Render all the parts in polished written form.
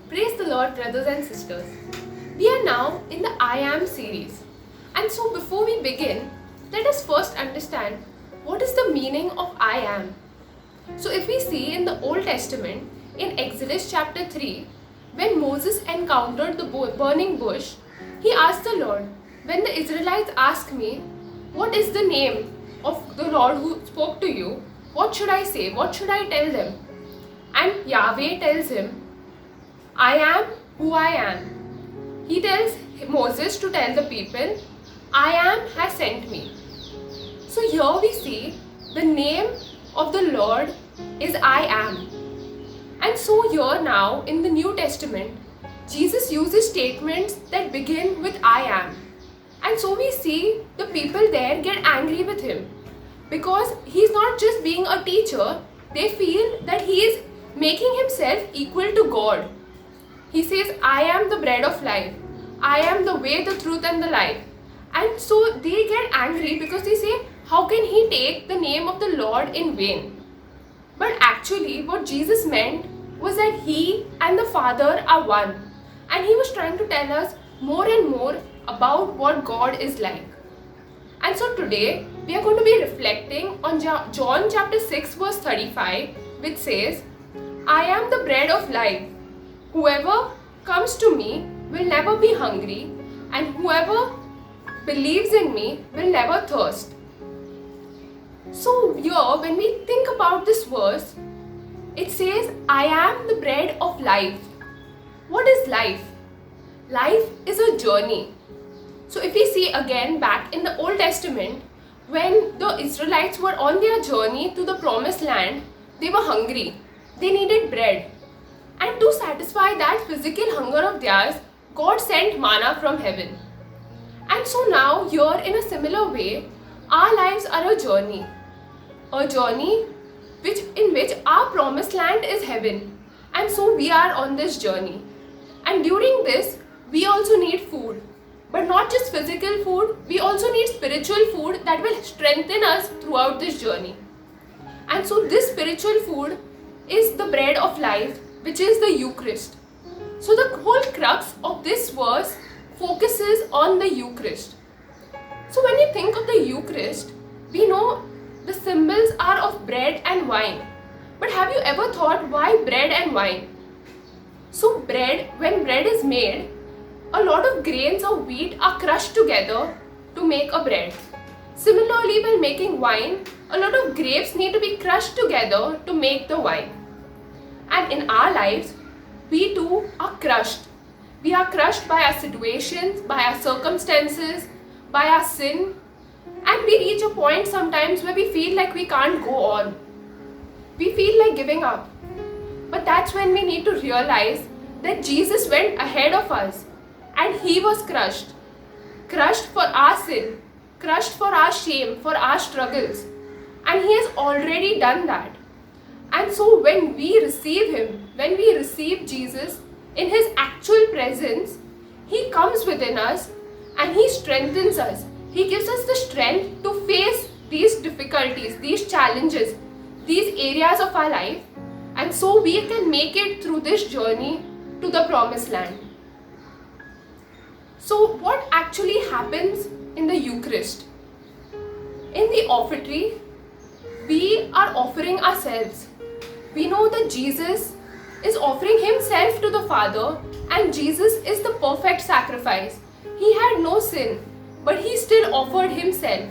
Praise the Lord, brothers and sisters. We are now in the I Am series. And so, before we begin, let us first understand what is the meaning of I Am. So, if we see in the Old Testament, in Exodus chapter 3, when Moses encountered the burning bush, he asked the Lord, when the Israelites ask me, what is the name of the Lord who spoke to you? What should I say? What should I tell them? And Yahweh tells him, I am who I am. He tells Moses to tell the people, I am has sent me. So here we see the name of the Lord is I am. And so here now in the New Testament, Jesus uses statements that begin with I am. And so we see the people there get angry with him because he's not just being a teacher, they feel that he is making himself equal to God. He says, I am the bread of life. I am the way, the truth and the life. And so they get angry because they say, how can he take the name of the Lord in vain? But actually what Jesus meant was that he and the Father are one. And he was trying to tell us more and more about what God is like. And so today we are going to be reflecting on John chapter 6 verse 35, which says, I am the bread of life. Whoever comes to me will never be hungry, and whoever believes in me will never thirst. So here, when we think about this verse, it says, I am the bread of life. What is life? Life is a journey. So if we see again back in the Old Testament, when the Israelites were on their journey to the promised land, they were hungry. They needed bread. And to satisfy that physical hunger of theirs, God sent manna from heaven. And so now here in a similar way, our lives are a journey. A journey in which our promised land is heaven. And so we are on this journey. And during this, we also need food. But not just physical food, we also need spiritual food that will strengthen us throughout this journey. And so this spiritual food is the bread of life, which is the Eucharist. So the whole crux of this verse focuses on the Eucharist. So when you think of the Eucharist, we know the symbols are of bread and wine. But have you ever thought why bread and wine? So when bread is made, a lot of grains of wheat are crushed together to make a bread. Similarly, when making wine, a lot of grapes need to be crushed together to make the wine. And in our lives, we too are crushed. We are crushed by our situations, by our circumstances, by our sin. And we reach a point sometimes where we feel like we can't go on. We feel like giving up. But that's when we need to realize that Jesus went ahead of us and he was crushed. Crushed for our sin, crushed for our shame, for our struggles. And he has already done that. And so when we receive him, when we receive Jesus in his actual presence, he comes within us and he strengthens us. He gives us the strength to face these difficulties, these challenges, these areas of our life. And so we can make it through this journey to the promised land. So what actually happens in the Eucharist? In the offertory, we are offering ourselves. We know that Jesus is offering himself to the Father, and Jesus is the perfect sacrifice. He had no sin, but he still offered himself.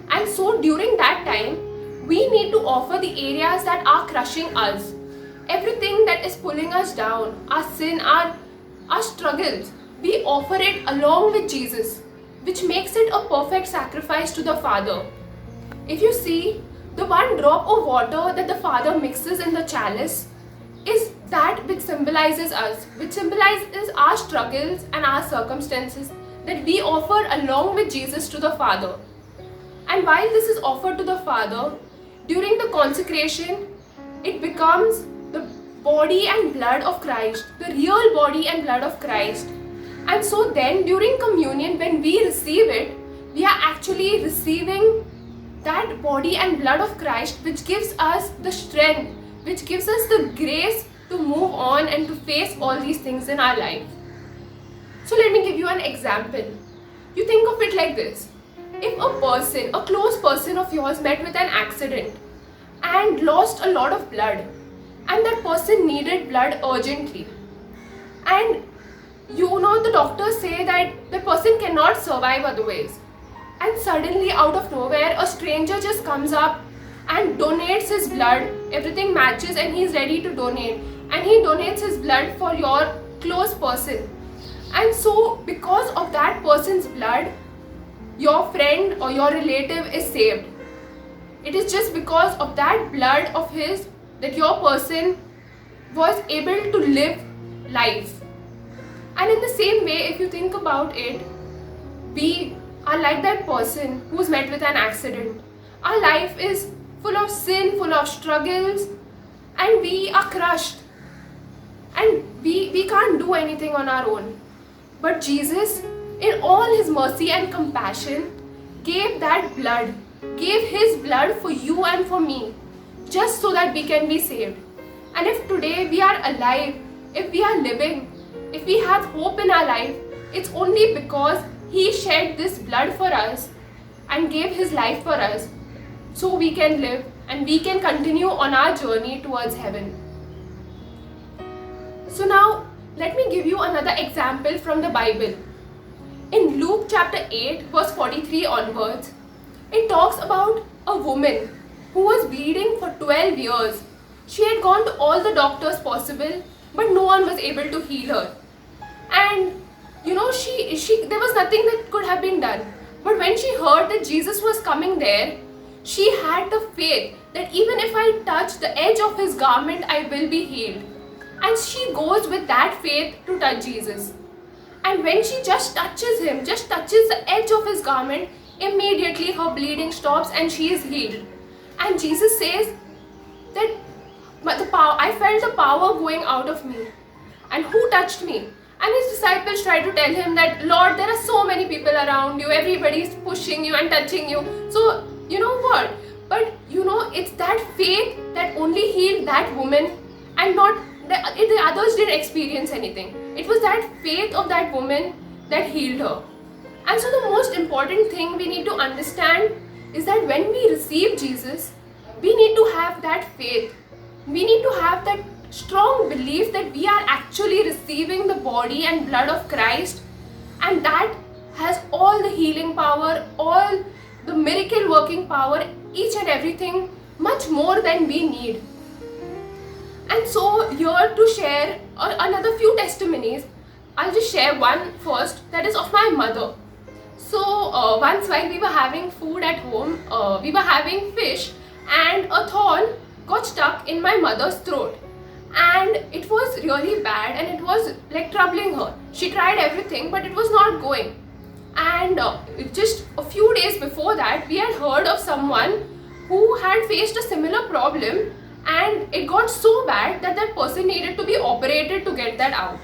And so during that time, we need to offer the areas that are crushing us. Everything that is pulling us down, our sin, our struggles, we offer it along with Jesus, which makes it a perfect sacrifice to the Father. If you see, the one drop of water that the Father mixes in the chalice is that which symbolizes us, which symbolizes our struggles and our circumstances that we offer along with Jesus to the Father. And while this is offered to the Father, during the consecration, it becomes the body and blood of Christ, the real body and blood of Christ. And so then during communion, when we receive it, we are actually receiving that body and blood of Christ, which gives us the strength, which gives us the grace to move on and to face all these things in our life. So let me give you an example. You think of it like this. If a person, a close person of yours met with an accident and lost a lot of blood, and that person needed blood urgently, and the doctors say that the person cannot survive otherwise, and suddenly out of nowhere a stranger just comes up and donates his blood, everything matches and he's ready to donate, and he donates his blood for your close person. And so because of that person's blood, your friend or your relative is saved. It is just because of that blood of his that your person was able to live life. And in the same way, if you think about it, we are like that person who's met with an accident. Our life is full of sin, full of struggles, and we are crushed. And we can't do anything on our own. But Jesus, in all his mercy and compassion, gave that blood, gave his blood for you and for me, just so that we can be saved. And if today we are alive, if we are living, if we have hope in our life, it's only because he shed this blood for us and gave his life for us, so we can live and we can continue on our journey towards heaven. So now, let me give you another example from the Bible. In Luke chapter 8 verse 43 onwards, it talks about a woman who was bleeding for 12 years. She had gone to all the doctors possible, but no one was able to heal her. And there was nothing that could have been done. But when she heard that Jesus was coming there, she had the faith that even if I touch the edge of his garment, I will be healed. And she goes with that faith to touch Jesus. And when she just touches him, just touches the edge of his garment, immediately her bleeding stops and she is healed. And Jesus says that I felt the power going out of me. And who touched me? And his disciples tried to tell him that, Lord, there are so many people around you, everybody is pushing you and touching you. So, you know what? But, it's that faith that only healed that woman, and not the others didn't experience anything. It was that faith of that woman that healed her. And so the most important thing we need to understand is that when we receive Jesus, we need to have that faith. We need to have that strong belief that we are actually receiving the body and blood of Christ, and that has all the healing power, all the miracle working power, each and everything, much more than we need. And so here to share another few testimonies, I'll just share one first, that is of my mother. So once while we were having food at home, we were having fish, and a thorn got stuck in my mother's throat. And it was really bad, and it was like troubling her. She tried everything, but it was not going. And just a few days before that, we had heard of someone who had faced a similar problem, and it got so bad that that person needed to be operated to get that out.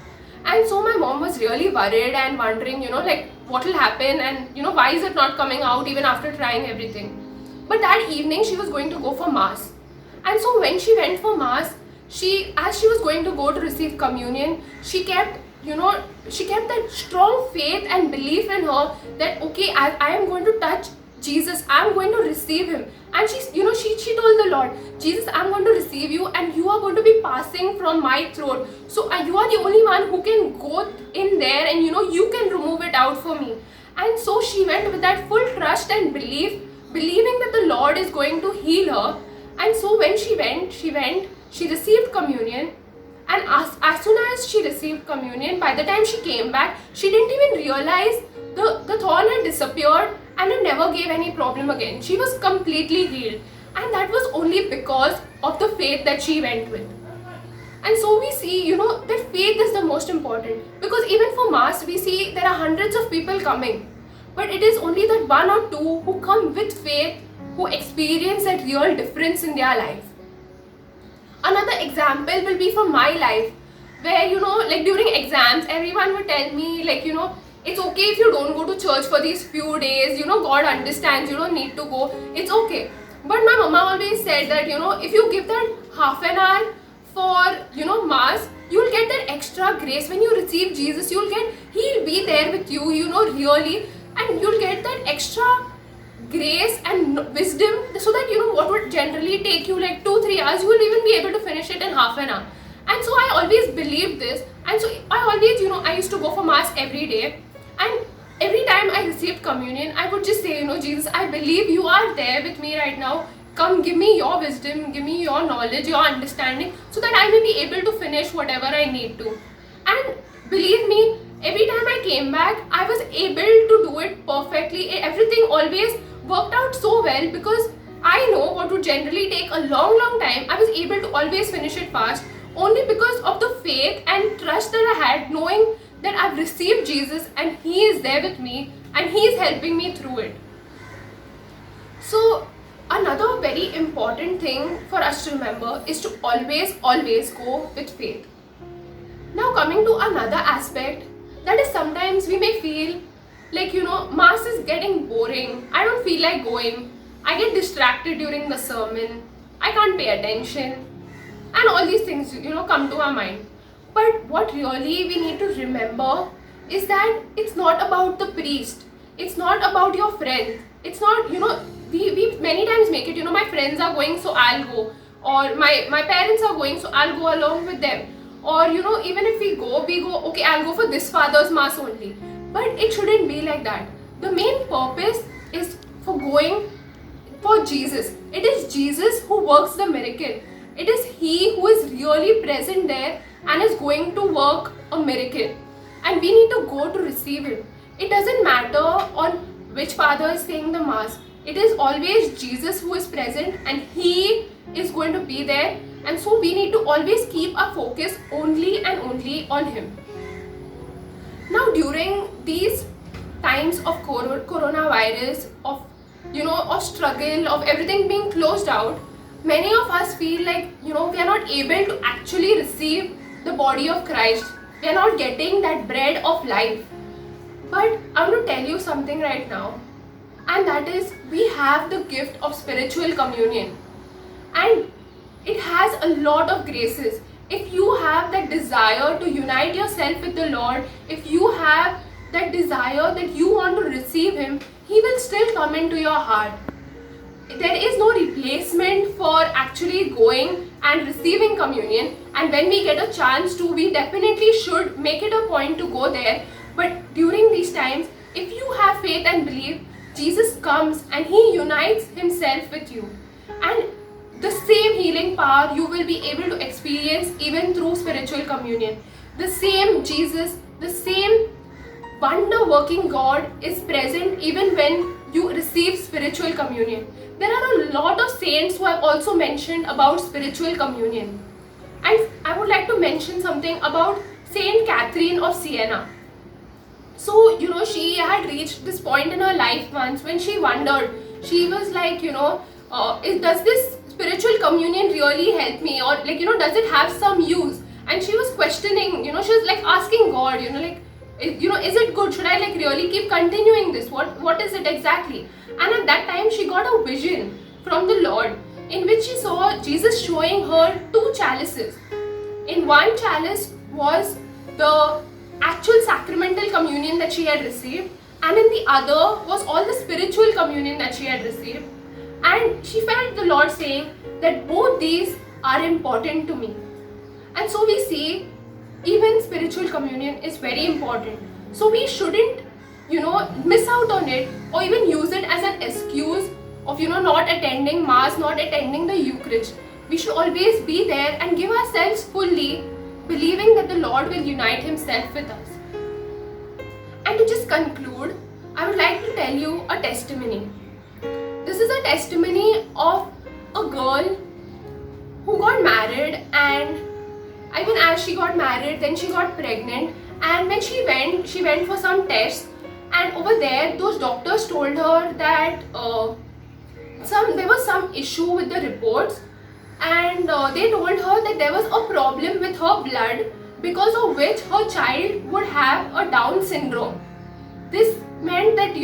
And so my mom was really worried and wondering, what will happen, and why is it not coming out even after trying everything. But that evening she was going to go for mass. And so when she went for mass, as she was going to go to receive communion, she kept that strong faith and belief in her that, okay, I am going to touch Jesus, I am going to receive him. And she told the Lord, Jesus, I am going to receive you, and you are going to be passing from my throat. So you are the only one who can go in there, and you can remove it out for me. And so she went with that full trust and belief, believing that the Lord is going to heal her. And so when she went, she received communion. And as soon as she received communion, by the time she came back, she didn't even realize the thorn had disappeared, and it never gave any problem again. She was completely healed. And that was only because of the faith that she went with. And so we see, that faith is the most important. Because even for mass, we see there are hundreds of people coming. But it is only that one or two who come with faith, who experience that real difference in their life. Another example will be from my life, where, during exams, everyone would tell me, it's okay if you don't go to church for these few days, God understands, you don't need to go, it's okay. But my mama always said that, if you give that half an hour for Mass, you'll get that extra grace. When you receive Jesus, he'll be there with you, really, and you'll get that extra grace and wisdom, so that what would generally take you like 2-3 hours, you will even be able to finish it in half an hour. And so I always believed this, and so I always I used to go for Mass every day, and every time I received communion, I would just say, Jesus, I believe you are there with me right now. Come, give me your wisdom, give me your knowledge, your understanding, so that I may be able to finish whatever I need to. And believe me, every time I came back, I was able to do it perfectly. Everything always worked out so well, because I know what would generally take a long time, I was able to always finish it fast, only because of the faith and trust that I had, knowing that I've received Jesus and He is there with me and He is helping me through it. So another very important thing for us to remember is to always go with faith. Now coming to another aspect, that is sometimes we may feel like Mass is getting boring, I don't feel like going, I get distracted during the sermon, I can't pay attention, and all these things come to our mind. But what really we need to remember is that it's not about the priest, it's not about your friend, it's not we many times make it my friends are going, so I'll go, or my parents are going, so I'll go along with them, or even if we go, okay, I'll go for this father's Mass only. But it shouldn't be like that. The main purpose is for going for Jesus. It is Jesus who works the miracle. It is He who is really present there and is going to work a miracle, and we need to go to receive Him. It doesn't matter on which father is saying the Mass. It is always Jesus who is present, and He is going to be there, and so we need to always keep our focus only and only on Him. Now during these times of coronavirus, of struggle, of everything being closed out, many of us feel like we are not able to actually receive the body of Christ. We are not getting that bread of life. But I want to tell you something right now, and that is, we have the gift of spiritual communion, and it has a lot of graces. If you have that desire to unite yourself with the Lord, if you have that desire that you want to receive Him, He will still come into your heart. There is no replacement for actually going and receiving communion, and when we get a chance to, we definitely should make it a point to go there. But during these times, if you have faith and believe, Jesus comes and He unites Himself with you, and the same healing power you will be able to experience even through spiritual communion. The same Jesus, the same wonder working God is present even when you receive spiritual communion. There are a lot of saints who have also mentioned about spiritual communion, and I would like to mention something about Saint Catherine of Siena. So she had reached this point in her life once when she wondered. She was like, does this spiritual communion really help me, or does it have some use? And she was questioning, she was like asking God, is it good? Should I really keep continuing this? What is it exactly? And at that time she got a vision from the Lord, in which she saw Jesus showing her 2 chalices. In one chalice was the actual sacramental communion that she had received, and in the other was all the spiritual communion that she had received. And she felt the Lord saying that both these are important to me. And so we see even spiritual communion is very important. So we shouldn't, miss out on it, or even use it as an excuse of, not attending Mass, not attending the Eucharist. We should always be there and give ourselves fully, believing that the Lord will unite Himself with us. And to just conclude, I would like to tell you a testimony. This is a testimony of a girl who got married, and even as she got married, then she got pregnant, and when she went for some tests, and over there those doctors told her that there was some issue with the reports, and they told her that there was a problem with her blood, because of which her child would have a Down syndrome. This meant that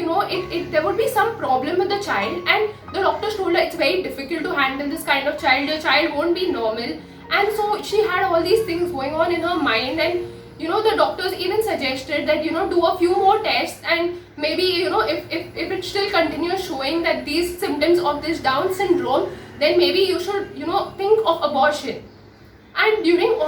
there would be some problem with the child, and the doctors told her it's very difficult to handle this kind of child. Your child won't be normal, And so she had all these things going on in her mind, and the doctors even suggested that do a few more tests, and maybe if it still continues showing that these symptoms of this Down syndrome, then maybe you should think of abortion. And during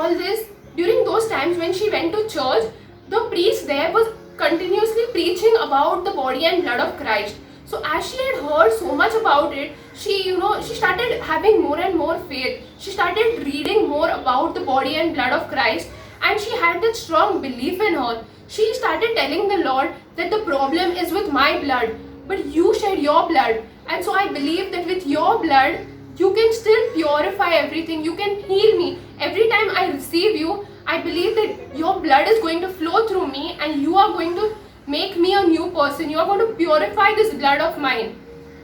those times when she went to church, the priest there was continuously preaching about the body and blood of Christ. So as she had heard so much about it, she started having more and more faith. She started reading more about the body and blood of Christ, and she had that strong belief in her. She started telling the Lord that the problem is with my blood, but you shed your blood. And so I believe that with your blood, you can still purify everything. You can heal me. Every time I receive you, I believe that your blood is going to flow through me, and you are going to make me a new person. You are going to purify this blood of mine.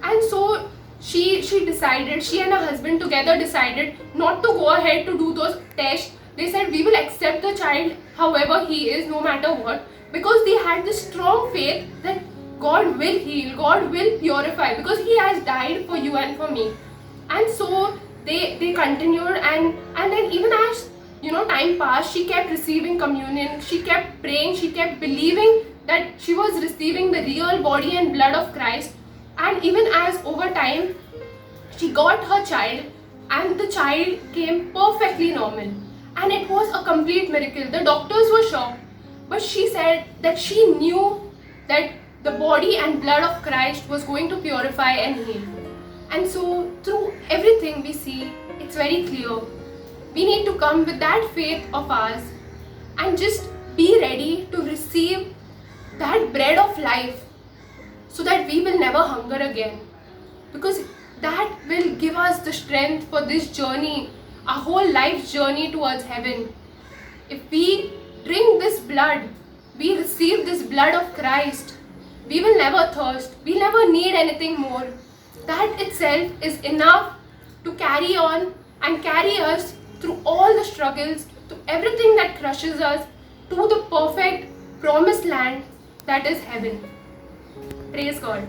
And so she decided, she and her husband together decided not to go ahead to do those tests. They said, we will accept the child however he is, no matter what, because they had this strong faith that God will heal, God will purify, because he has died for you and for me. And so they continued, and then even as time passed, she kept receiving communion, she kept praying, she kept believing that she was receiving the real body and blood of Christ. And even as over time she got her child, and the child came perfectly normal, and it was a complete miracle. The doctors were shocked, but she said that she knew that the body and blood of Christ was going to purify and heal. And so through everything we see, it's very clear. We need to come with that faith of ours and just be ready to receive that bread of life, so that we will never hunger again. Because that will give us the strength for this journey, our whole life's journey towards heaven. If we drink this blood, we receive this blood of Christ, we will never thirst, we never need anything more. That itself is enough to carry on and carry us through all the struggles, to everything that crushes us, to the perfect promised land that is heaven. Praise God.